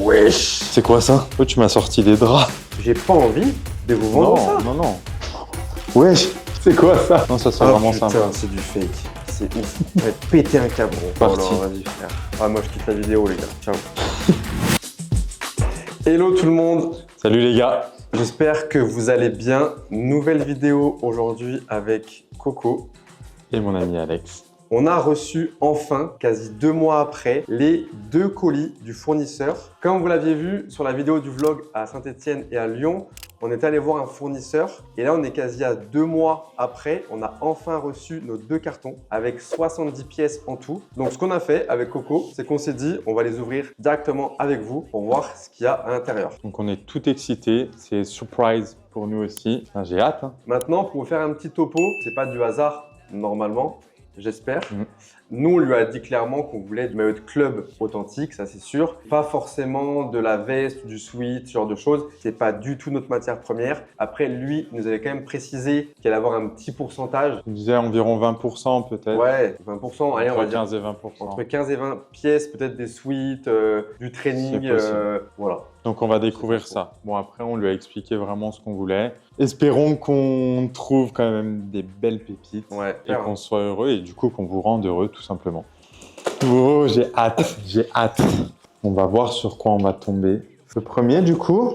Wesh. C'est quoi ça? Oh, tu m'as sorti des draps. J'ai pas envie de vous vendre ça. Non. Wesh, c'est quoi ça? Non, ça c'est vraiment putain, sympa. c'est du fake. C'est ouf. On va péter un câble. Parti. Alors, vas-y, frère. Ah, moi, je quitte la vidéo, les gars. Ciao. Hello tout le monde. Salut les gars. J'espère que vous allez bien. Nouvelle vidéo aujourd'hui avec Coco. Et mon ami Alex. On a reçu enfin, quasi 2 mois après, les 2 colis du fournisseur. Comme vous l'aviez vu sur la vidéo du vlog à Saint-Etienne et à Lyon, on est allé voir un fournisseur et là on est quasi à 2 mois après. On a enfin reçu nos 2 cartons avec 70 pièces en tout. Donc ce qu'on a fait avec Coco, c'est qu'on s'est dit on va les ouvrir directement avec vous pour voir ce qu'il y a à l'intérieur. Donc on est tout excités. C'est surprise pour nous aussi. Enfin, j'ai hâte. Maintenant, pour vous faire un petit topo, c'est pas du hasard normalement. J'espère. Mhm. Nous, on lui a dit clairement qu'on voulait du maillot de club authentique, ça c'est sûr. Pas forcément de la veste, du sweat, ce genre de choses. C'est pas du tout notre matière première. Après, lui, il nous avait quand même précisé qu'il allait avoir un petit pourcentage. Je disais environ 20% peut-être. Ouais, 20%. Allez, on va Entre dire 15 et 20%. entre 15 et 20 pièces, peut-être des sweats, du training. C'est possible. Voilà. Donc on va découvrir ça. Bon, après on lui a expliqué vraiment ce qu'on voulait. Espérons qu'on trouve quand même des belles pépites Ouais, et qu'on soit heureux et du coup qu'on vous rende heureux tout simplement. Oh, j'ai hâte, j'ai hâte. On va voir sur quoi on va tomber. Le premier du coup.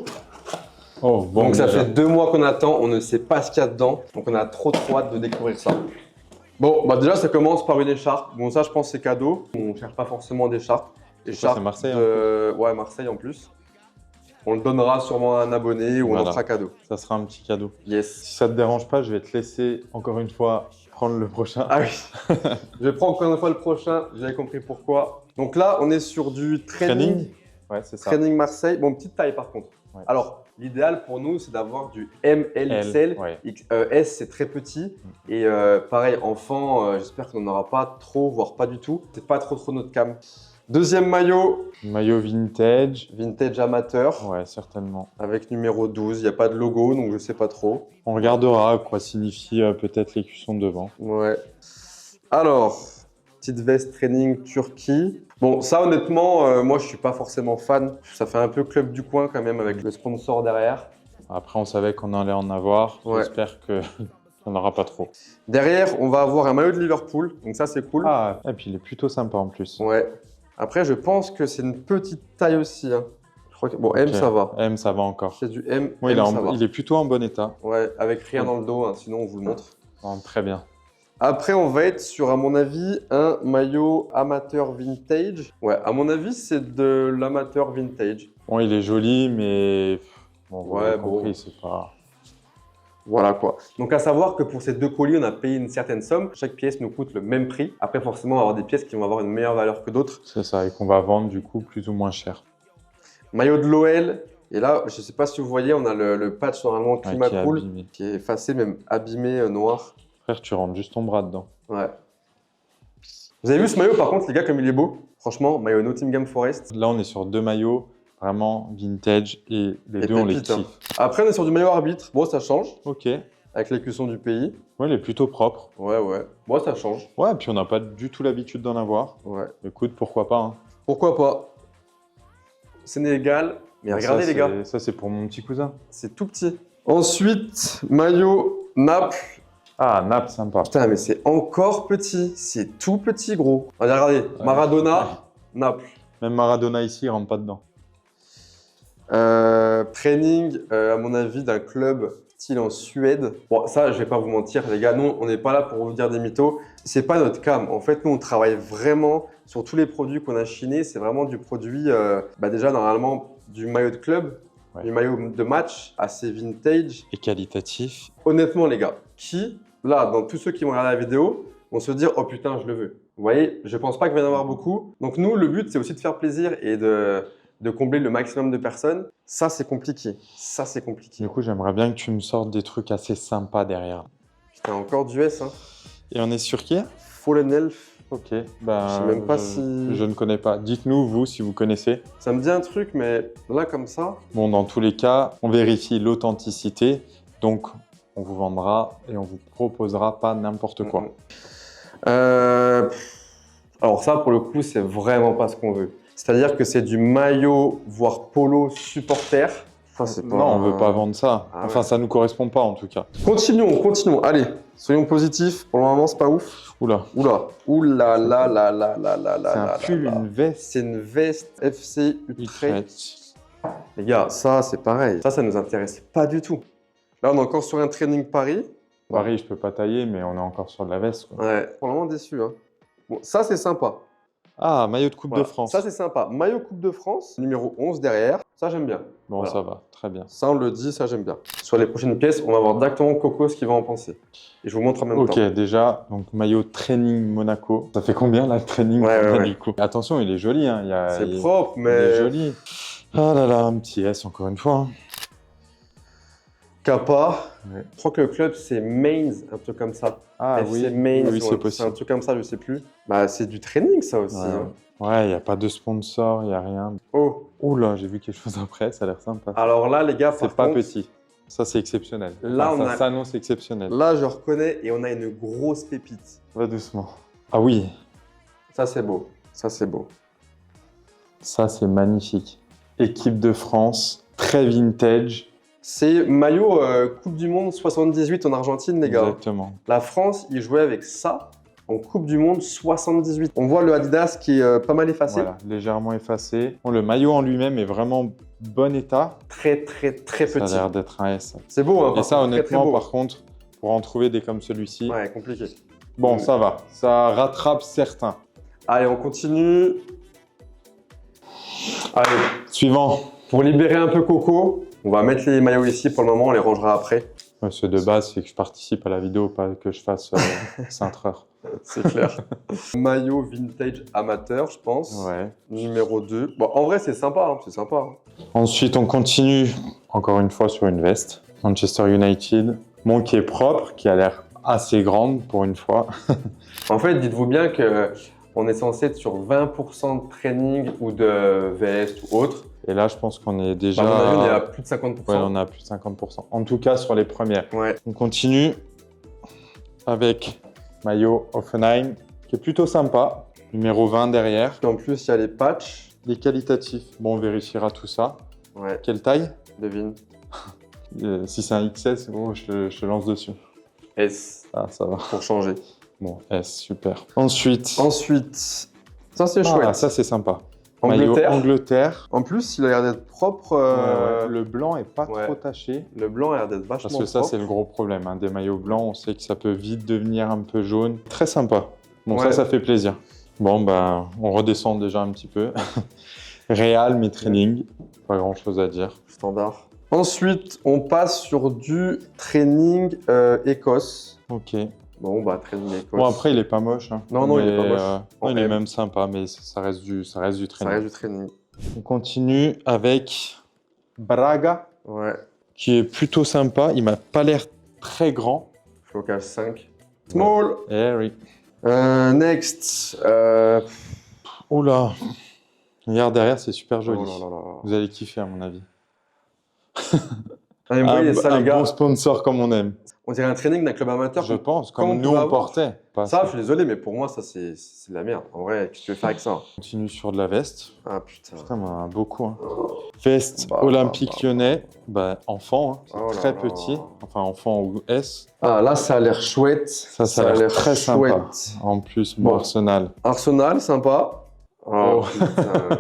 Oh, bon, Donc ça déjà. fait 2 mois qu'on attend, on ne sait pas ce qu'il y a dedans. Donc on a trop hâte de découvrir ça. Bon, bah déjà ça commence par une écharpe. Bon ça je pense c'est cadeau. On ne cherche pas forcément d'écharpe. Ça, c'est Marseille Ouais, Marseille en plus. On le donnera sûrement à un abonné ou on en Voilà. fera cadeau. Ça sera un petit cadeau. Yes. Si ça te dérange pas, je vais te laisser encore une fois prendre le prochain. Ah oui. Je prends encore une fois le prochain, j'avais compris pourquoi. Donc là, on est sur du training. Ouais, c'est ça. Training Marseille. Bon, petite taille par contre. Ouais. Alors, l'idéal pour nous, c'est d'avoir du MLXL. ouais. S, c'est très petit. Et pareil, enfant, j'espère qu'on n'en aura pas trop, voire pas du tout. C'est pas trop notre cam. Deuxième maillot, Maillot vintage. vintage amateur, Ouais, certainement. avec numéro 12. Il n'y a pas de logo, donc je sais pas trop. On regardera quoi signifie peut-être l'écusson devant. Ouais. Alors, petite veste training Turquie. Bon, ça honnêtement, moi je suis pas forcément fan. Ça fait un peu club du coin quand même avec le sponsor derrière. Après, on savait qu'on allait en avoir. Ouais. J'espère qu'il n'y en aura pas trop. Derrière, on va avoir un maillot de Liverpool, donc ça c'est cool. Ah, et puis il est plutôt sympa en plus. Ouais. Après, je pense que c'est une petite taille aussi. Hein. Je crois que bon, M Ok. ça va. M, ça va encore. C'est du M. Oui, M, ça va. il est plutôt en bon état. Ouais, avec rien Ouais. dans le dos, hein, sinon on vous le montre. Très bien. Après, on va être sur, à mon avis, un maillot amateur vintage. Ouais, à mon avis, c'est de l'amateur vintage. Bon, il est joli, mais bon, vous Ouais, l'avez bon. compris, c'est pas. Voilà quoi. Donc à savoir que pour ces 2 colis, on a payé une certaine somme. Chaque pièce nous coûte le même prix. Après, forcément, on va avoir des pièces qui vont avoir une meilleure valeur que d'autres. C'est ça, et qu'on va vendre du coup plus ou moins cher. Maillot de l'OL. Et là, je sais pas si vous voyez, on a le patch normalement Ouais, Climat qui est Cool abîmé. qui est effacé, même abîmé, noir. Frère, tu rentres juste ton bras dedans. Ouais. Vous avez vu ce maillot par contre, les gars, comme il est beau? Franchement, maillot Nottingham Forest. Là, on est sur 2 maillots vraiment vintage et les Et deux, on les pépite, hein. kiffe. Après, on est sur du maillot arbitre. Bon, ça change Ok. avec l'écusson du pays. Ouais, il est plutôt propre. Ouais. Bon, ça change. Ouais, et puis on n'a pas du tout l'habitude d'en avoir. Ouais. Écoute, pourquoi pas. Hein. Pourquoi pas? Sénégal. Mais regardez, Ça, les gars, Ça, c'est pour mon petit cousin. c'est tout petit. Ensuite, maillot Naples. Ah, Naples, sympa. Putain, mais c'est encore petit. C'est tout petit, gros. Regardez, Maradona, Naples. Même Maradona ici, il rentre pas dedans. Training, à mon avis, d'un club style en Suède. Bon, ça, je vais pas vous mentir, les gars, nous, on n'est pas là pour vous dire des mythos. C'est pas notre cam. En fait, nous, on travaille vraiment sur tous les produits qu'on a chinés. C'est vraiment du produit, déjà, normalement, du maillot de club, Ouais. du maillot de match, assez vintage. Et qualitatif. Honnêtement, les gars, qui, là, dans tous ceux qui vont regarder la vidéo, vont se dire « Oh putain, je le veux ». Vous voyez, je pense pas qu'il va y en avoir beaucoup. Donc nous, le but, c'est aussi de faire plaisir et de combler le maximum de personnes. Ça, c'est compliqué. Ça, c'est compliqué. Du coup, j'aimerais bien que tu me sortes des trucs assez sympas derrière. Putain, encore du S, hein. Et on est sur qui? Fallen Elf. Ok. Ben, Je sais même pas si... Je ne connais pas. Dites-nous, vous, si vous connaissez. Ça me dit un truc, mais là, comme ça... Bon, dans tous les cas, on vérifie l'authenticité. Donc, on vous vendra et on vous proposera pas n'importe quoi. Alors ça, pour le coup, c'est vraiment pas ce qu'on veut. C'est-à-dire que c'est du maillot, voire polo supporter. Ça, c'est pas... Non, on veut pas vendre ça. Ah Enfin, ouais. ça nous correspond pas en tout cas. Continuons. Allez, soyons positifs. Pour le moment, c'est pas ouf. Oula. Oula, là. C'est un pull, une veste. C'est une veste FC Utrecht. Utrecht. Les gars, ça, c'est pareil. Ça nous intéresse pas du tout. Là, on est encore sur un training Paris. Paris, je peux pas tailler, mais on est encore sur de la veste, quoi. Ouais, pour le moment, déçu. Hein. Bon, ça, c'est sympa. Ah, maillot de Coupe Voilà. de France. Ça, c'est sympa. Maillot Coupe de France, numéro 11 derrière. Ça, j'aime bien. Bon, Voilà. ça va, très bien. Ça, on le dit, ça, j'aime bien. Sur les prochaines pièces, on va voir directement Coco ce qu'il va en penser. Et je vous montre en même Ok, temps. déjà, donc maillot training Monaco. Ça fait combien là, le training Ouais. du coup? Attention, il est joli. Hein. C'est propre, Il mais... est joli. Ah là là, un petit S encore une fois. Hein. Kappa. Ouais. Je crois que le club, c'est Mainz, un truc comme ça. Ah FC oui, Mainz, oui, ouais, c'est c'est possible. un truc comme ça, je sais plus. Bah, c'est du training, ça aussi. Ouais, hein. ouais, il n'y a pas de sponsor, il n'y a rien. Oh, Oula, j'ai vu quelque chose après, ça a l'air sympa. alors là, les gars, C'est par pas contre, petit. Ça, c'est exceptionnel. Là, Enfin, on ça a- s'annonce exceptionnel. là, je reconnais et on a une grosse pépite. Va doucement. Ah oui, Ça, c'est beau. Ça, c'est beau. ça, c'est magnifique. Équipe de France, très vintage. C'est maillot Coupe du Monde 78 en Argentine, les gars. Exactement. La France, ils jouaient avec ça en Coupe du Monde 78. On voit le Adidas qui est pas mal effacé. Voilà, légèrement effacé. Bon, le maillot en lui-même est vraiment bon état. Très Ça a petit. l'air d'être un S. C'est beau, hein. Et par ça, contre, très, honnêtement, beau. par contre, pour en trouver des comme celui-ci, Ouais, compliqué. bon, ça va. Ça rattrape certains. Allez, on continue. Allez, Suivant. pour libérer un peu Coco, on va mettre les maillots ici pour le moment, on les rangera après. Ce de base, c'est que je participe à la vidéo, pas que je fasse cintreur. C'est clair. Maillot vintage amateur, je pense. Ouais. Numéro 2. Bon, en vrai, c'est sympa, hein, c'est sympa. hein. Ensuite, on continue encore une fois sur une veste. Manchester United. Bon, qui est propre, qui a l'air assez grande pour une fois. En fait, dites-vous bien que on est censé être sur 20% de training ou de veste ou autre. Et là, je pense qu'on est déjà... Par mon avis, on est à plus de 50%. Ouais, on a plus de 50%. En tout cas, sur les premières. Ouais. On continue avec maillot Offenheim, qui est plutôt sympa. Numéro 20 derrière. Et en plus, il y a les patchs. Les qualitatifs. Bon, on vérifiera tout ça. Ouais, Quelle taille? devine. Si c'est un XS, gros, je te lance dessus. S, Ah, ça va. pour changer. Bon, S, super. Ensuite, Ensuite, ça c'est chouette. ça c'est sympa. Angleterre. Maillot Angleterre. En plus, il a l'air d'être propre. Ouais. Le blanc est pas ouais. trop taché. Le blanc a l'air d'être vachement Parce que ça, propre. c'est le gros problème. Hein. Des maillots blancs, on sait que ça peut vite devenir un peu jaune. Très sympa. Bon, Ouais. ça fait plaisir. Bon, bah, on redescend déjà un petit peu. Real, mais training. Pas grand chose à dire. Standard. Ensuite, on passe sur du training Écosse. Ok. Bon, bah, training Écosse. Bon, après, il est pas moche. Hein. Non, il est pas moche. non, il est M. même sympa, mais ça reste du ça training. reste du training. On continue avec Braga, Ouais. qui est plutôt sympa. Il m'a pas l'air très grand. Flocage 5. Small. Eh oui. Next. Oula. Regarde derrière, c'est super joli. Oh là là là. Vous allez kiffer, à mon avis. Ah, mais vous voyez ça, les gars. Bon sponsor comme on aime. On dirait un training d'un club amateur. Je pense, comme comme on nous pourrait on avoir. portait. Pas Ça, je assez. suis désolé, mais pour moi, ça, c'est de la merde. En vrai, qu'est-ce que tu veux faire avec ça? On continue sur de la veste. Ah, putain. Putain, mais on en a beaucoup. Hein. Veste Bah, Olympique bah. Lyonnais. Bah, enfant, hein. C'est Oh là très là. petit. Enfin, enfant ou S. Ah, là, ça a l'air chouette. Ça a l'air très sympa. chouette. En plus, bon, Bon. Arsenal. Arsenal, sympa. Oh, Oh. putain.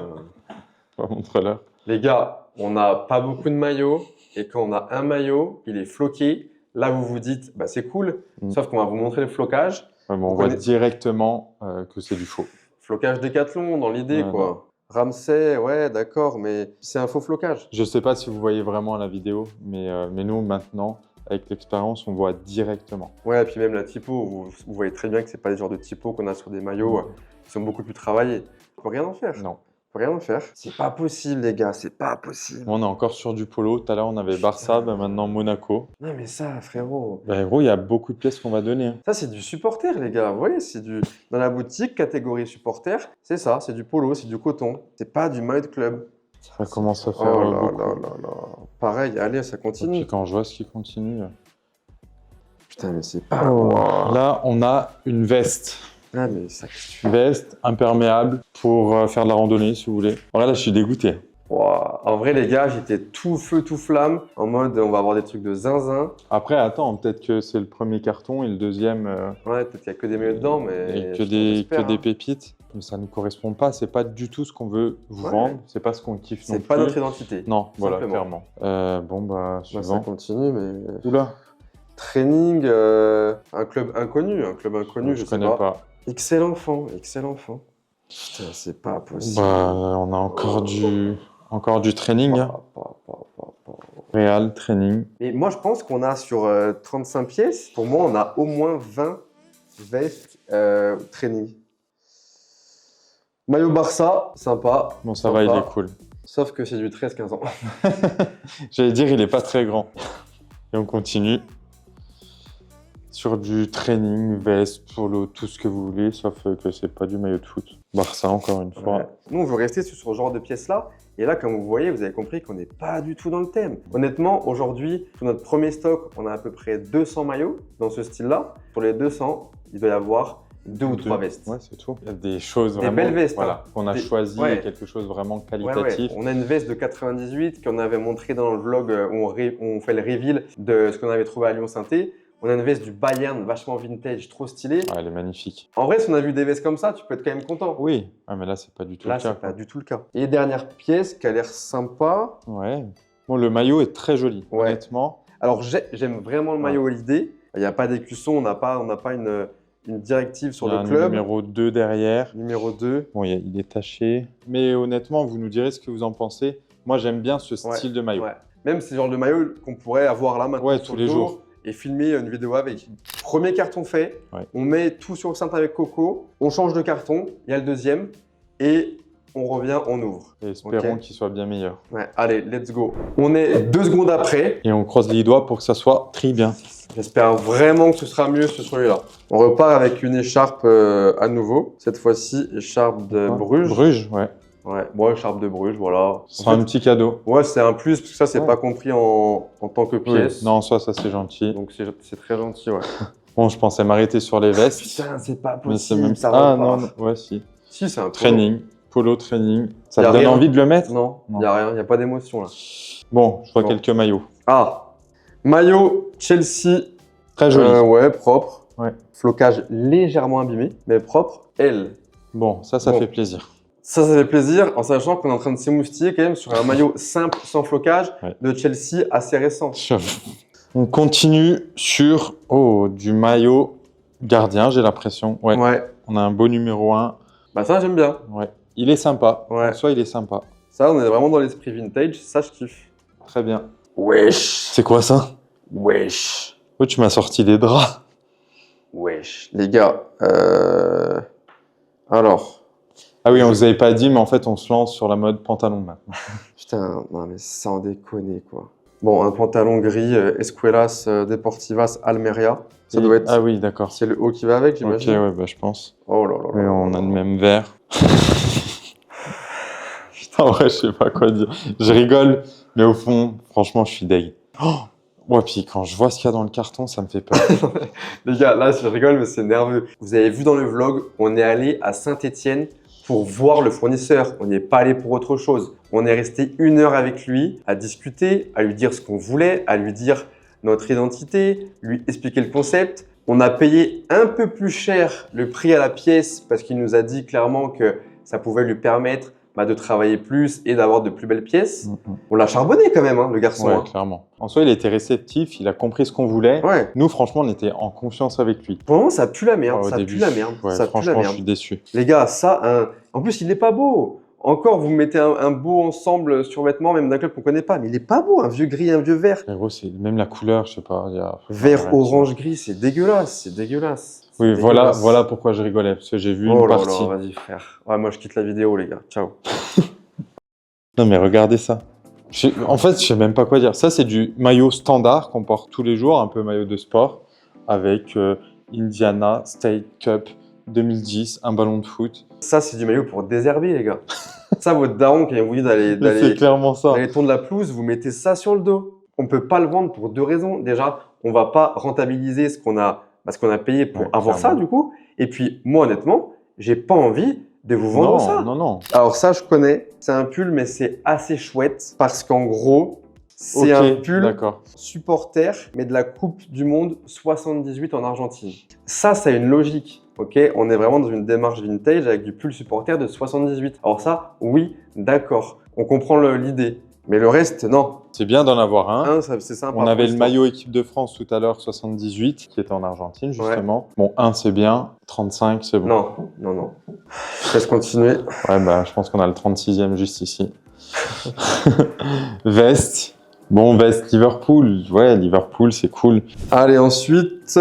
Montre-leur. Les gars, on n'a pas beaucoup de maillots. Et quand on a un maillot, il est floqué. Là, vous vous dites, bah, c'est cool. Mm. Sauf qu'on va vous montrer le flocage. Ouais, bon, on On voit connaît- directement que c'est du faux. Flocage Décathlon, dans l'idée, Ouais, quoi. Ramsey, ouais, d'accord, mais c'est un faux flocage. Je sais pas si vous voyez vraiment la vidéo, mais nous, maintenant, avec l'expérience, on voit directement. Ouais, et puis même la typo, vous voyez très bien que c'est pas les genres de typo qu'on a sur des maillots qui sont beaucoup plus travaillés. On peut rien en faire. Non. On peut rien en faire. C'est pas possible, les gars, c'est pas possible. On est encore sur du polo. Tout à l'heure, on avait Barça, bah, maintenant Monaco. Non, mais ça, frérot. Bah, gros, il y a beaucoup de pièces qu'on va donner. Hein. Ça, c'est du supporter, les gars. Vous voyez, c'est du. Dans la boutique, catégorie supporter, c'est ça, c'est du polo, c'est du coton. C'est pas du maillot de club. Ça commence à Oh faire là beaucoup. là là là. Pareil, allez, ça Et continue. puis quand je vois ce qui continue. Putain, mais c'est pas. Là, on a une veste. Ah, mais ça, qu'est-ce que tu Veste imperméable pour faire de la randonnée si vous voulez. Alors là, je suis dégoûté. Ouah. En vrai, les gars, j'étais tout feu, tout flamme, en mode on va avoir des trucs de zinzin. Après, attends, peut-être que c'est le premier carton et le deuxième, Ouais, peut-être qu'il n'y a que des maillots dedans, mais et que des pépites. Mais ça ne correspond pas. C'est pas du tout ce qu'on veut vous Ouais. vendre. C'est pas ce qu'on kiffe non C'est pas plus. notre identité. Non, voilà, simplement. clairement. Bon, bah, Bah, ça suivant. continue, mais. Oula, Training, un club inconnu, je sais connais pas. pas. Excellent enfant, excellent enfant. Putain, c'est pas possible. Bah, on a encore du training. Hein. Réal, training. Et moi, je pense qu'on a sur 35 pièces, pour moi, on a au moins 20 vestes training. Maillot Barça, sympa. Bon, ça va, il est cool. Sauf que c'est du 13-15 ans. J'allais dire, il est pas très grand. Et on continue. Sur du training, veste, polo, tout ce que vous voulez, sauf que c'est pas du maillot de foot. Barça, encore une fois. Ouais. Nous, on veut rester sur ce genre de pièces-là. Et là, comme vous voyez, vous avez compris qu'on n'est pas du tout dans le thème. Honnêtement, aujourd'hui, sur notre premier stock, on a à peu près 200 maillots dans ce style-là. Sur les 200, il doit y avoir 2 ou 3 vestes. Ouais, c'est tout. Il y a des choses Des vraiment belles vestes, voilà, hein. qu'on a choisi, ouais. quelque chose vraiment Ouais, qualitatif. ouais. On a une veste de 98 qu'on avait montré dans le vlog où on fait le reveal de ce qu'on avait trouvé à Lyon-Sainté. On a une veste du Bayern vachement vintage, trop stylée. Ouais, elle est magnifique. En vrai, si on a vu des vestes comme ça, tu peux être quand même content. Oui, mais là, c'est pas du tout Là, le cas. c'est pas du tout le cas. Et dernière pièce qui a l'air sympa. Ouais. Bon, le maillot est très joli, Ouais. honnêtement. Alors, j'aime vraiment le maillot Holiday. Il n'y a pas d'écusson, on n'a pas une directive sur Il y a le un club. numéro 2 derrière. Numéro 2. Bon, il est taché. Mais honnêtement, vous nous direz ce que vous en pensez. Moi, j'aime bien ce style de maillot. Ouais. Même c'est le genre de maillot qu'on pourrait avoir là maintenant Ouais, sur tous le les dos jours. et filmer une vidéo avec. Premier carton fait, Ouais. on met tout sur le cintre avec Coco, on change de carton, il y a le deuxième et on revient, on ouvre. Et espérons Ok. qu'il soit bien meilleur. Ouais, allez, let's go. On est 2 secondes après. Et on croise les doigts pour que ça soit très bien. J'espère vraiment que ce sera mieux sur celui-là. On repart avec une écharpe à nouveau. Cette fois-ci, écharpe de Bruges. Bruges, ouais. Ouais, bon, écharpe de Bruges, voilà. Ce sera un petit cadeau. Ouais, c'est un plus, parce que ça, c'est Ouais. pas compris en tant que Oui. pièce. Non, ça c'est gentil. Donc, c'est très gentil, ouais. Bon, je pensais m'arrêter sur les vestes. Putain, c'est pas Mais c'est possible, même ça Ah repart. non, ouais, si. Si, c'est un Training, polo training. Ça Y a te donne rien. envie de le mettre? Non, il Non. n'y a rien, il n'y a pas d'émotion là. Bon, je vois Bon. quelques maillots. Ah, maillot Chelsea. Très joli. Ouais, propre. Ouais. Flocage légèrement abîmé, mais propre. L. Bon, ça Bon. fait plaisir. Ça fait plaisir en sachant qu'on est en train de s'émoustiller quand même sur un maillot simple, sans flocage, Ouais. de Chelsea assez récent. On continue sur du maillot gardien, j'ai l'impression. Ouais. Ouais. On a un beau numéro 1. Bah ça, j'aime bien. Ouais. Il est sympa. Ouais. En soi, il est sympa. Ça, on est vraiment dans l'esprit vintage. Ça, je kiffe. Très bien. Wesh. C'est quoi ça? Wesh. Oh, tu m'as sorti des draps. Wesh. Les gars, alors... Ah oui, on vous avait pas dit, mais en fait, on se lance sur la mode pantalon maintenant. Putain, non mais sans déconner quoi. Bon, un pantalon gris Escuelas Deportivas Almeria. Ça doit être... Ah oui, d'accord. C'est le haut qui va avec, Ok, j'imagine. ouais, bah je pense. Oh là là là. Oui, on a le même vert. Putain, en vrai, je sais pas quoi dire. Je rigole, mais au fond, franchement, je suis deg. Oh ouais, puis quand je vois ce qu'il y a dans le carton, ça me fait peur. Les gars, là je rigole mais c'est nerveux. Vous avez vu dans le vlog, on est allé à Saint-Étienne pour voir le fournisseur. On n'y est pas allé pour autre chose. On est resté 1 heure avec lui à discuter, à lui dire ce qu'on voulait, à lui dire notre identité, lui expliquer le concept. On a payé un peu plus cher le prix à la pièce parce qu'il nous a dit clairement que ça pouvait lui permettre de travailler plus et d'avoir de plus belles pièces. On l'a charbonné quand même, hein, le garçon. Ouais, hein. clairement. En soi, il était réceptif, il a compris ce qu'on voulait. Ouais. Nous, franchement, on était en confiance avec lui. Pour le moment, ça pue la merde. Au Ça début, pue la merde. ouais, Ça pue la franchement, je merde. suis déçu. Les gars, ça, en plus, il n'est pas beau. Encore, vous mettez un beau ensemble sur vêtements, même d'un club qu'on connaît pas, mais il n'est pas beau. Un vieux gris, un vieux vert. Frérot, c'est même la couleur, je sais pas. Il y a... Vert, Ouais, orange, gris, c'est dégueulasse. C'est dégueulasse. Oui, C'est voilà, dégueulasse. voilà pourquoi je rigolais, parce que j'ai vu Oh une là partie. là, vas-y, frère. Ouais, moi, je quitte la vidéo, les gars. Ciao. Non, mais regardez ça. En fait, je sais même pas quoi dire. Ça, c'est du maillot standard qu'on porte tous les jours, un peu maillot de sport, avec Indiana State Cup 2010, un ballon de foot. Ça, c'est du maillot pour désherber, les gars. Ça, votre daron, quand il vous dit C'est d'aller clairement ça. tondre la pelouse, vous mettez ça sur le dos. On peut pas le vendre pour 2 raisons. Déjà, on va pas rentabiliser ce qu'on a payé pour Ouais, avoir clairement. ça, du coup. Et puis, moi, honnêtement, j'ai pas envie de vous vendre Non, ça. non, non. Alors ça, je connais. C'est un pull, mais c'est assez chouette parce qu'en gros, c'est un pull d'accord. supporter, mais de la Coupe du Monde 78 en Argentine. Ça a une logique. Ok, on est vraiment dans une démarche vintage avec du pull supporter de 78. Alors ça, oui, d'accord. On comprend l'idée. Mais le reste, non. C'est bien d'en avoir un. C'est sympa. On avait le maillot équipe de France tout à l'heure, 78, qui était en Argentine, justement. Ouais. Bon, 1, c'est bien. 35, c'est bon. Non, non, non. Je laisse continuer. Ouais, bah, je pense qu'on a le 36e juste ici. Veste. Bon, veste Liverpool. Ouais, Liverpool, c'est cool. Allez, ensuite,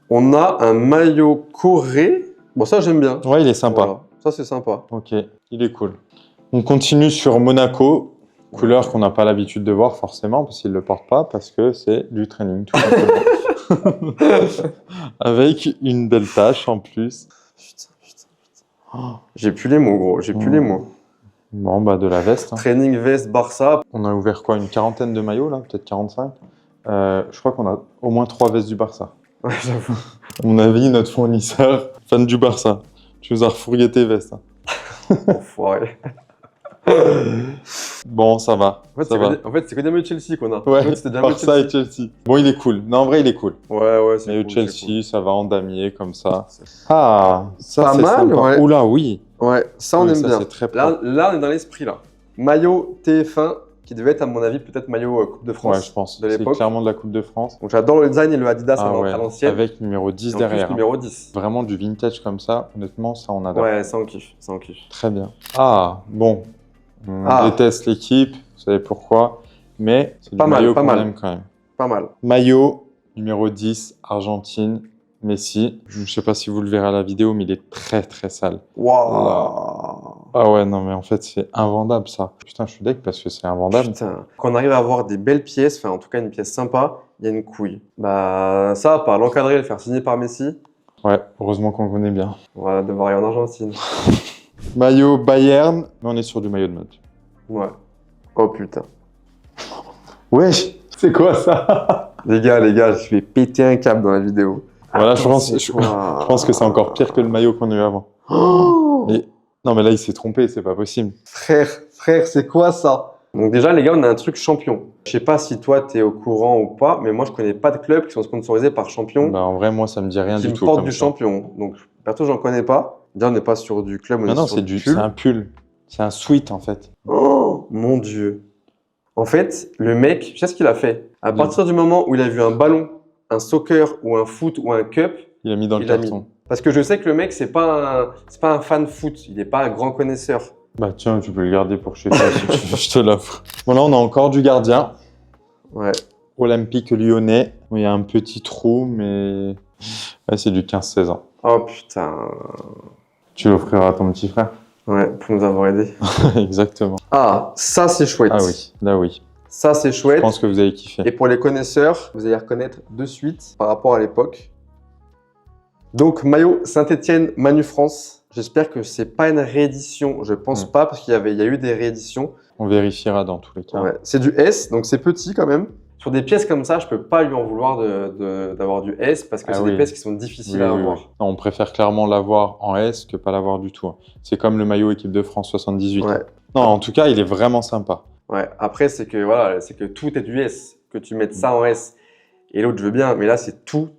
on a un maillot Corée. Bon, ça, j'aime bien. Ouais, il est sympa. Voilà. Ça, c'est sympa. Ok, il est cool. On continue sur Monaco. Couleur qu'on n'a pas l'habitude de voir forcément, parce qu'ils ne le portent pas, parce que c'est du training, tout simplement. Avec une belle tache en plus. Putain. J'ai plus les mots, gros. J'ai plus les mots. Bon, bah de la veste. Hein. Training veste Barça. On a ouvert quoi, une quarantaine de maillots, là, peut-être 45. Je crois qu'on a au moins 3 vestes du Barça. Ouais, j'avoue. On a vu notre fournisseur, fan du Barça. Tu nous as refourgué tes vestes. Hein. Enfoiré. Bon, ça va. En fait, c'est que des maillots de Chelsea qu'on a. Ouais, en fait, c'était déjà Barça et Chelsea. Bon, il est cool. Non, en vrai, il est cool. Ouais, c'est maillot cool, Chelsea, cool. ça va en damier comme ça. Ah, ça pas c'est mal, sympa. ouais. Oula, oui. Ouais, ça on aime ça, bien. C'est très là, on est dans l'esprit là. Maillot TF1 qui devait être à mon avis peut-être maillot Coupe de France. Ouais, je pense. De C'est l'époque. clairement de la Coupe de France. Donc j'adore le design et le Adidas à ouais. l'ancienne. Avec numéro 10 et en derrière. plus, numéro 10. Vraiment du vintage comme ça. Honnêtement, ça on adore. Ouais, ça on kiffe. Ça on kiffe. Très bien. Ah, bon. On déteste l'équipe, vous savez pourquoi. Mais c'est du maillot qu'on aime quand même. Pas mal. Maillot numéro 10, Argentine, Messi. Je ne sais pas si vous le verrez à la vidéo, mais il est très très sale. Waouh. Ah ouais, non mais en fait c'est invendable ça. Putain, je suis deg parce que c'est invendable. Putain. Quand on arrive à avoir des belles pièces, enfin en tout cas une pièce sympa, il y a une couille. Bah ça, par l'encadrer et le faire signer par Messi. Ouais, heureusement qu'on le connaît bien. On va devoir aller en Argentine. Maillot Bayern, mais on est sur du maillot de mode. Ouais. Oh putain. Wesh, c'est quoi ça? Les gars, je vais péter un câble dans la vidéo. Voilà, je pense que c'est encore pire que le maillot qu'on a eu avant. Oh mais, non mais là il s'est trompé, c'est pas possible. Frère, c'est quoi ça? Donc déjà les gars, on a un truc champion. Je sais pas si toi t'es au courant ou pas, mais moi je connais pas de clubs qui sont sponsorisés par champion. Bah en vrai moi ça me dit rien du tout. Qui portent du champion. Donc perso j'en connais pas. Déjà on n'est pas sur du club, on est sur du pull. C'est un pull. C'est un sweat en fait. Oh mon dieu. En fait, le mec, je sais ce qu'il a fait. À partir du moment où il a vu un ballon, un soccer ou un foot ou un cup, il a mis dans le carton. Parce que je sais que le mec, c'est pas un fan foot, il n'est pas un grand connaisseur. Bah tiens, tu peux le garder pour chez toi si tu veux, je te l'offre. Bon là, on a encore du gardien. Ouais. Olympique lyonnais. Il y a un petit trou, mais ouais, c'est du 15-16 ans. Oh putain. Tu l'offriras à ton petit frère? Ouais, pour nous avoir aidés. Exactement. Ah, ça c'est chouette. Ah oui, là oui. Ça c'est chouette. Je pense que vous avez kiffé. Et pour les connaisseurs, vous allez reconnaître de suite par rapport à l'époque. Donc maillot Saint-Etienne Manu France. J'espère que c'est pas une réédition. Je pense pas parce qu'il y a eu des rééditions. On vérifiera dans tous les cas. Ouais. C'est du S, donc c'est petit quand même. Sur des pièces comme ça, je peux pas lui en vouloir d'avoir du S parce que c'est des pièces qui sont difficiles à avoir. Non, on préfère clairement l'avoir en S que pas l'avoir du tout. C'est comme le maillot équipe de France 78. Ouais. Non, en tout cas, il est vraiment sympa. Ouais. Après, c'est que voilà, c'est que tout est du S. Que tu mettes ça en S et l'autre, je veux bien, mais là, c'est tout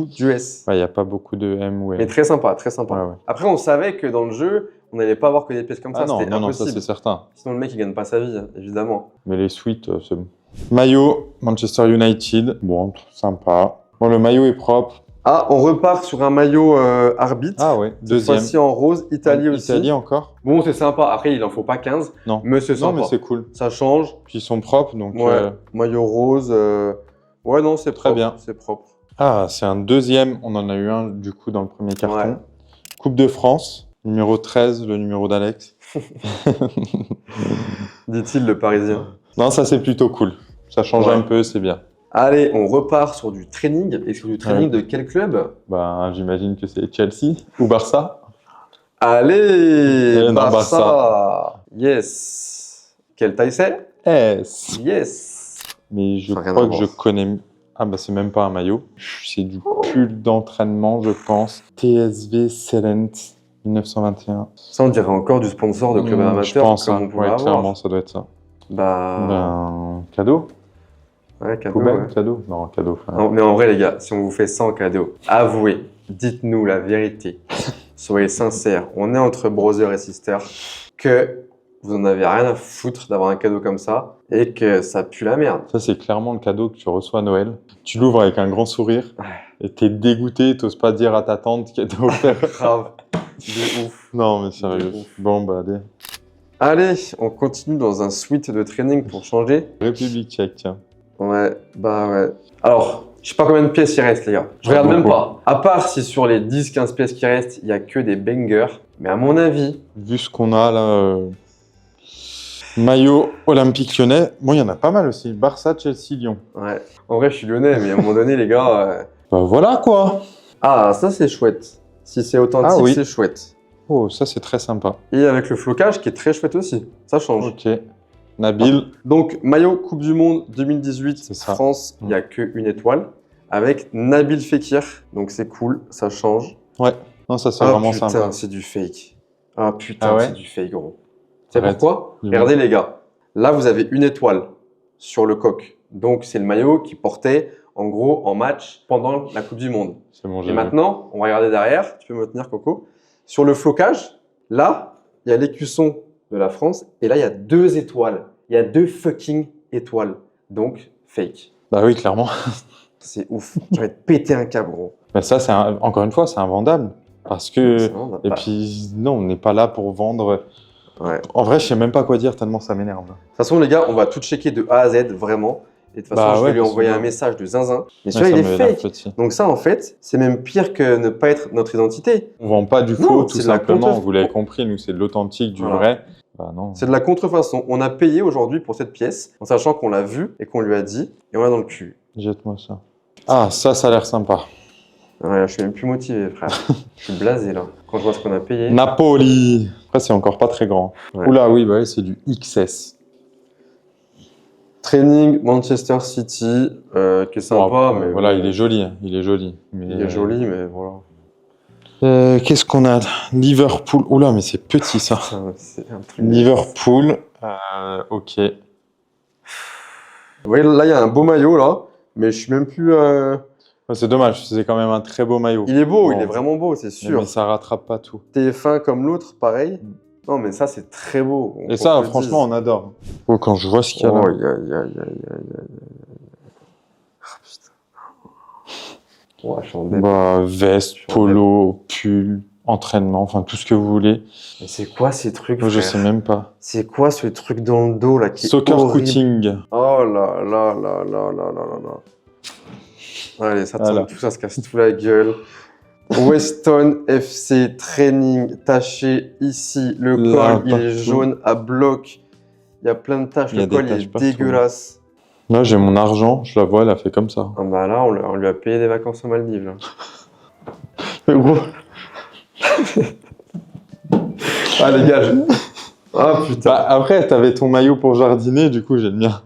du S. Ouais, il n'y a pas beaucoup de M ou M. Mais très sympa, très sympa. Ouais. Après, on savait que dans le jeu, on n'allait pas avoir que des pièces comme ça. C'était impossible. Non, ça c'est certain. Sinon, le mec, il gagne pas sa vie, évidemment. Mais les suites, c'est bon. Maillot Manchester United. Bon, sympa. Bon, le maillot est propre. Ah, on repart sur un maillot arbitre. Ah ouais, deuxième. Cette fois-ci en rose, Italie aussi. Italie encore. Bon, c'est sympa. Après, il en faut pas 15. Non. Mais c'est sympa. Non, mais c'est cool. Ça change. Puis ils sont propres, donc... Ouais, maillot rose. Ouais, non, c'est très bien. C'est propre. Ah, c'est un deuxième. On en a eu un, du coup, dans le premier carton. Ouais. Coupe de France, numéro 13, le numéro d'Alex. Dit-il, le Parisien. Non, ça, c'est plutôt cool. Ça change un peu, c'est bien. Allez, on repart sur du training. Et sur du training de quel club? Bah, j'imagine que c'est Chelsea ou Barça. Allez, Barça. Yes. Quelle taille c'est? S. Yes. Mais je crois que je connais... Ah bah c'est même pas un maillot. C'est du pull d'entraînement, je pense. TSV Celent 1921. Ça, on dirait encore du sponsor de club amateur, je pense, comme hein. on pouvait Ouais, avoir. clairement, ça doit être ça. Bah... Ben, cadeau. Ouais, cadeau, Poubelle, ouais. cadeau. Non, cadeau. Frère. Non, mais en vrai, les gars, si on vous fait 100 cadeaux, avouez, dites-nous la vérité. Soyez sincères. On est entre brothers et sisters que vous en avez rien à foutre d'avoir un cadeau comme ça et que ça pue la merde. Ça, c'est clairement le cadeau que tu reçois à Noël. Tu l'ouvres avec un grand sourire et t'es dégoûté, t'oses pas dire à ta tante qu'elle t'a offert. Grave. De ouf. Non, mais sérieux. De ouf. Bon, bah allez. Allez, on continue dans un suite de training pour changer. République tchèque, tiens. Ouais, bah ouais. Alors, je sais pas combien de pièces il reste, les gars. Je Pas regarde même beaucoup. pas. À part si sur les 10-15 pièces qui restent, il y a que des bangers. Mais à mon avis, Vu ce qu'on a là, maillot olympique lyonnais, bon, il y en a pas mal aussi. Barça, Chelsea, Lyon. ouais. En vrai, je suis lyonnais, mais à un moment donné, les gars. Bah voilà quoi. Ah, ça c'est chouette. Si c'est authentique, Ah oui. c'est chouette. Oh, ça c'est très sympa. Et avec le flocage qui est très chouette aussi. Ça change. Ok. Nabil. Donc, maillot Coupe du Monde 2018, C'est ça. France, il n'y a qu'une étoile. Avec Nabil Fekir. Donc, c'est cool, ça change. Ouais. Non, ça c'est Ah vraiment putain, sympa. c'est du fake. Ah putain, Ah ouais c'est du fake, gros. C'est Arrête. pourquoi? Dis-moi. Regardez, les gars. Là, vous avez une étoile sur le coq. Donc, c'est le maillot qui portait, en gros, en match pendant la Coupe du Monde. C'est bon, Et j'ai vu. maintenant, on va regarder derrière. Tu peux me tenir, Coco. Sur le flocage, là, il y a l'écusson de la France. Et là, il y a 2 étoiles. Il y a 2 fucking étoiles. Donc, fake. Bah oui, clairement. C'est ouf. Je vais te péter un câble, gros. Mais ça, c'est encore une fois, c'est invendable. Parce que. C'est vraiment Et pas- puis, non, on n'est pas là pour vendre. Ouais. De En vrai, je sais même pas quoi dire tellement ça m'énerve. toute façon, les gars, on va tout checker de A à Z, vraiment. Et de toute façon, Bah je vais ouais, lui parce que envoyer moi- un message de zinzin. Mais Ouais, celui-là, il ça est me énerve fake. petit. Donc ça, en fait, c'est même pire que ne pas être notre identité. On vend pas du Non, faux, tout c'est de la simplement. contre- Vous l'avez compris, nous, c'est de l'authentique, du Voilà. vrai. Bah non. C'est de la contrefaçon. On a payé aujourd'hui pour cette pièce, en sachant qu'on l'a vue et qu'on lui a dit, et on l'a dans le cul. Jette-moi ça. Ah, ça a l'air sympa. Ouais, je suis même plus motivé, frère. Je suis blasé, là. Quand je vois ce qu'on a payé. Napoli. Après, c'est encore pas très grand. Ouais. Oula, oui, bah oui, c'est du XS. Training Manchester City, qui est sympa, Bon, mais voilà, bon, il est joli. Hein, il est joli. Mais, il est joli, mais voilà. Qu'est-ce qu'on a? Liverpool. Oula, mais c'est petit ça. Putain, c'est un truc. Liverpool. Ok. Ouais, là, il y a un beau maillot, là, mais je suis même plus. Ouais, c'est dommage, c'est quand même un très beau maillot. Il est beau, Bon, il est vraiment beau, c'est sûr. Mais ça rattrape pas tout. TF1 comme l'autre, pareil. Non, mais ça, c'est très beau. Et ça, franchement, on adore. Oh, quand je vois ce qu'il y a là. Oh, aïe, aïe, aïe, aïe. Ah, putain. Ouais, je suis en dep. Bah, veste, polo, pull, entraînement, enfin tout ce que vous voulez. Mais c'est quoi ces trucs, Moi, je frère sais même pas. C'est quoi ce truc dans le dos, là, qui est Soccer horrible. Cooting. Oh là là là là là là là là. Allez, ça tombe, Voilà. tout ça se casse tout la gueule. Weston FC Training taché ici. Le Là, col, il est partout. jaune à bloc. Il y a plein de taches. Il y a Le des col, il taches est partout. dégueulasse. Là, j'ai mon argent, je la vois, elle a fait comme ça. Ah bah là, on lui a payé des vacances aux Maldives. Là. Mais gros, Ah les gars, ah putain. bah, après, t'avais ton maillot pour jardiner, du coup, j'ai le mien.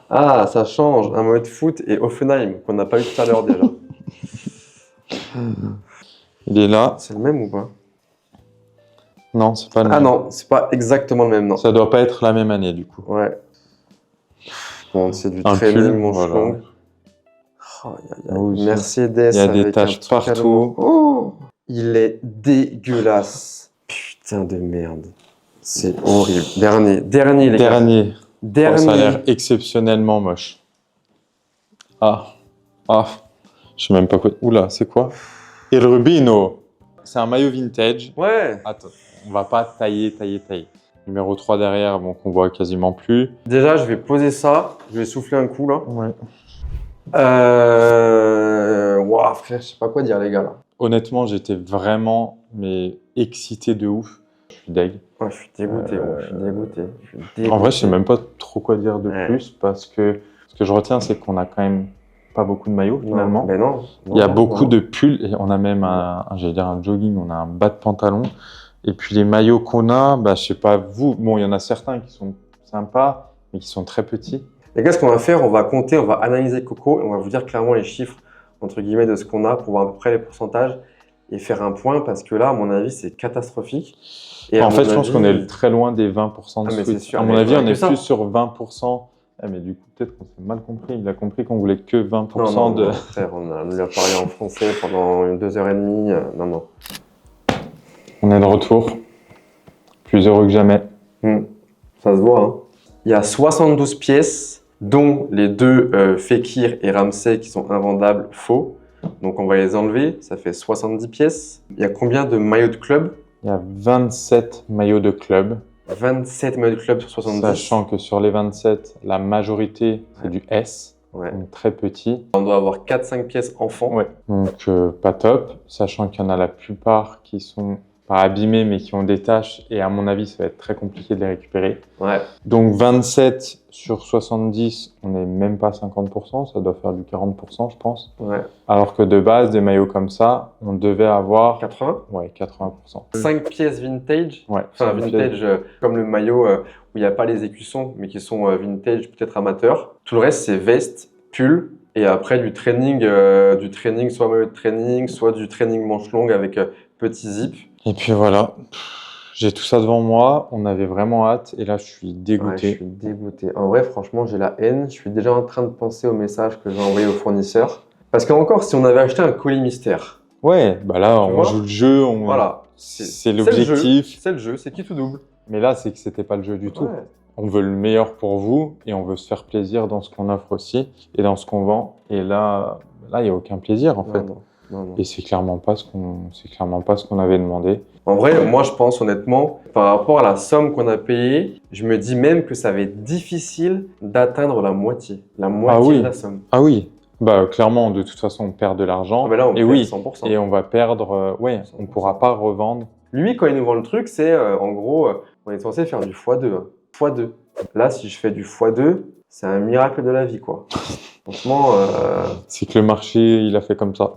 Ah, ça change. Un maillot de foot et Offenheim, qu'on n'a pas eu tout à l'heure déjà. Il est là. C'est le même ou pas? Non, c'est pas le Ah même. non, c'est pas exactement le même, non. Ça doit pas être la même année, du coup. Ouais. Bon, c'est du Un training, pull, mon voilà. chlong. Oh, Ah oui, Mercedes. il y a des avec un taches truc à partout. l'eau. Oh, il est dégueulasse. Putain de merde. C'est horrible. Dernier, les gars. Dernier. Dernier. Oh, ça a l'air exceptionnellement moche. Ah. Ah. Je sais même pas quoi. Oula, c'est quoi? El Rubino. C'est un maillot vintage. Ouais. Attends, on va pas tailler. Numéro 3 derrière, bon, qu'on voit quasiment plus. Déjà, je vais poser ça. Je vais souffler un coup, là. Ouais. Ouah, frère, je sais pas quoi dire, les gars, là. Honnêtement, j'étais vraiment excité de ouf. Je suis deg. Ouais, je suis dégoûté, gros. Je suis dégoûté. En vrai, je sais même pas trop quoi dire de Ouais. plus parce que ce que je retiens, c'est qu'on a quand même pas beaucoup de maillots finalement. Mais non. Il y a beaucoup de pulls et on a même j'allais dire un jogging, on a un bas de pantalon. Et puis les maillots qu'on a, bah, je sais pas vous, bon, il y en a certains qui sont sympas, mais qui sont très petits. Les gars, ce qu'on va faire, on va compter, on va analyser Coco et on va vous dire clairement les chiffres, entre guillemets, de ce qu'on a pour voir à peu près les pourcentages et faire un point parce que là, à mon avis, c'est catastrophique. Et En à fait, mon je pense avis- qu'on est très loin des 20% de Ah, mais c'est sweet. sûr, À mais mon avis, faudrait on que est ça. plus sur 20%. Ah, mais du coup, peut-être qu'on s'est mal compris. Il a compris qu'on voulait que 20% Non, de. non, frère, on lui a parlé en français pendant 2h30. Non, non. On est de retour. Plus heureux que jamais. Ça se voit, hein. Il y a 72 pièces, dont les deux Fekir et Ramsey qui sont invendables faux. Donc on va les enlever, ça fait 70 pièces. Il y a combien de maillots de club? Il y a 27 maillots de club. 27 maillots de club sur 70. Sachant que sur les 27, la majorité, c'est du S. Ouais. Donc très petit. On doit avoir 4-5 pièces enfants. Ouais. Donc pas top. Sachant qu'il y en a la plupart qui sont pas abîmés, mais qui ont des taches. Et à mon avis, ça va être très compliqué de les récupérer. Ouais. Donc 27 sur 70, on n'est même pas 50%, ça doit faire du 40%, je pense. Ouais. Alors que de base, des maillots comme ça, on devait avoir 80. ouais, 80%. 5 pièces vintage. Ouais, Enfin, 5 vintage pièces. comme le maillot où il n'y a pas les écussons, mais qui sont vintage, peut-être amateurs. Tout le reste, c'est veste, pull, et après du training, soit maillot de training, soit du training manche longue avec petit zip. Et puis voilà, j'ai tout ça devant moi, on avait vraiment hâte, et là je suis Ouais, dégoûté. je suis dégoûté. En vrai, franchement, j'ai la haine. Je suis déjà en train de penser au message que j'ai envoyé au fournisseur. Parce qu'encore, si on avait acheté un colis mystère, Ouais, bah là, Tu on vois joue le jeu, voilà. c'est l'objectif. C'est le jeu, c'est qui tout double. Mais là, c'est que c'était pas le jeu du tout. Ouais. On veut le meilleur pour vous et on veut se faire plaisir dans ce qu'on offre aussi et dans ce qu'on vend. Et là, il n'y a aucun plaisir en fait. Non. Et c'est clairement pas ce qu'on avait demandé. En vrai, moi, je pense honnêtement, par rapport à la somme qu'on a payée, je me dis même que ça va être difficile d'atteindre la moitié. La moitié oui. de la somme. Ah oui, bah clairement, de toute façon, on perd de l'argent. Ah, mais là, on et perd oui, 100%. et on va perdre. Ouais, on 100%. pourra pas revendre. Lui, quand il nous vend le truc, c'est en gros, on est censé faire du x2. Hein. x2. Là, si je fais du x2, c'est un miracle de la vie, quoi. Franchement. C'est que le marché, il a fait comme ça.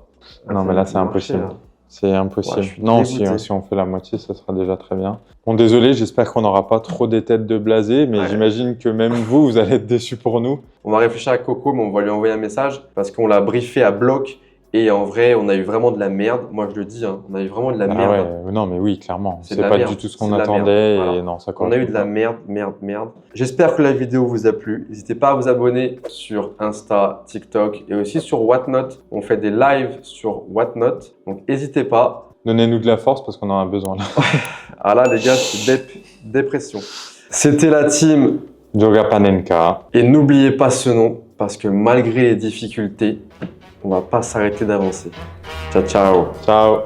Non, mais là, c'est marché, impossible. là. C'est impossible. Ouais, je suis non, dégoûté. si on fait la moitié, ça sera déjà très bien. Bon, désolé, j'espère qu'on n'aura pas trop des têtes de blasés, mais Ouais. j'imagine que même vous allez être déçus pour nous. On va réfléchir à Coco, mais on va lui envoyer un message parce qu'on l'a briefé à bloc. Et en vrai, on a eu vraiment de la merde. Moi, je le dis, hein, on a eu vraiment de la Ah merde. ouais, non, mais oui, clairement. C'est C'est de la pas merde. du tout ce C'est qu'on de la attendait merde. et Voilà. non, ça On correspond a eu de la pas. merde. J'espère que la vidéo vous a plu. N'hésitez pas à vous abonner sur Insta, TikTok et aussi sur Whatnot. On fait des lives sur Whatnot. Donc, n'hésitez pas. Donnez-nous de la force parce qu'on en a besoin là. Ah là, les gars, c'est dépression. C'était la team. Joga Panenka. Et n'oubliez pas ce nom parce que malgré les difficultés, on va pas s'arrêter d'avancer. Ciao, ciao. Ciao.